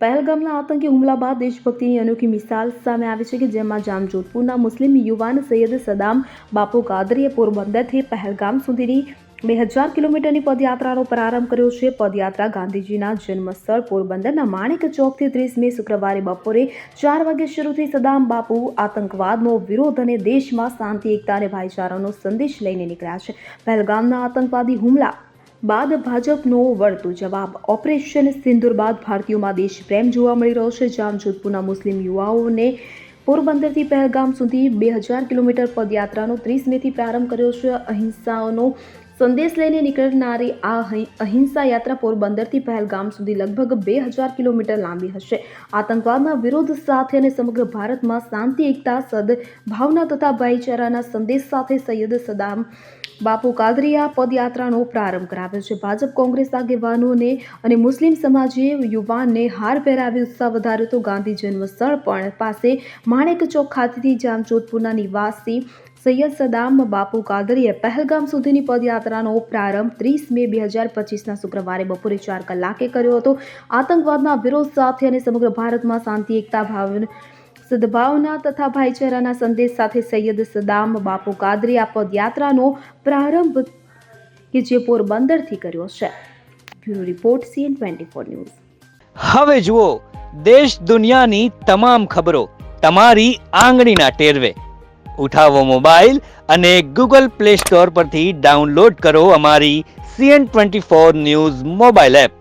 પહેલગામના આતંકી હુમલા બાદ દેશભક્તિની અનોખી મિસાલ સામે આવી છે કે જેમાં જામજોધપુરના મુસ્લિમ યુવાન સૈયદ સદામ બાપુ કાદરીએ પોરબંદરથી પહેલગામ સુધીની 2000 કિલોમીટરની પદયાત્રાનો પ્રારંભ કર્યો છે. પદયાત્રા ગાંધીજીના જન્મસ્થળ પોરબંદરના માણેક ચોકથી 30 મે શુક્રવારે બપોરે 4 વાગે શરૂ થઈ. સદામ બાપુ આતંકવાદનો વિરોધ અને દેશમાં શાંતિ, એકતા અને ભાઈચારાનો સંદેશ લઈને નીકળ્યા છે. પહેલગામના આતંકવાદી હુમલા બાદ ભાજપનો વળતો જવાબ. ઓપરેશન સિંદૂર બાદ ભારતીયોમાં દેશપ્રેમ જોવા મળી રહ્યો છે. જામજોધપુરના મુસ્લિમ યુવાઓને પોરબંદરથી પહેલગામ સુધી 2000 કિલોમીટર પદયાત્રાનો 30 મેથી પ્રારંભ કર્યો છે. અહિંસાનો સંદેશ લઈને નીકળનારી આ અહિંસા યાત્રા પોરબંદરથી પહેલગામ સુધી લગભગ 2000 કિલોમીટર લાંબી હશે. આતંકવાદના વિરોધ સાથે અને સમગ્ર ભારતમાં શાંતિ, એકતા, સદભાવના તથા ભાઈચારાના સંદેશ સાથે સૈયદ સદામ બાપુ કાદરીએ આ પદયાત્રાનો પ્રારંભ કરાવ્યો છે. ભાજપ, કોંગ્રેસ આગેવાનોને અને મુસ્લિમ સમાજે યુવાનને હાર પહેરાવી ઉત્સાહ વધાર્યો હતો. ગાંધી જન્મસ્થળ પણ પાસે માણેક ચોક ખાતેથી જામજોધપુરના નિવાસી સૈયદ સદામ બાપુ કાદરીએ પહેલગામ સુધીની પદયાત્રાનો પ્રારંભ 30 મે 2025ના શુક્રવારે બપોરે 4 કલાકે કર્યો હતો. આતંકવાદના વિરોધ સાથે અને સમગ્ર ભારતમાં શાંતિ, એકતા, સદભાવના તથા ભાઈચારાના સંદેશ સાથે સૈયદ સદામ બાપુ કાદરી આ પદયાત્રાનો પ્રારંભ કે જે પોરબંદરથી કર્યો છે. Bureau report CN24 news. હવે જુઓ દેશ દુનિયાની તમામ ખબરો તમારી આંગળીના ટેરવે. ઉઠાવો મોબાઈલ અને Google Play Store પરથી ડાઉનલોડ કરો અમારી CN24 ન્યૂઝ મોબાઈલ એપ.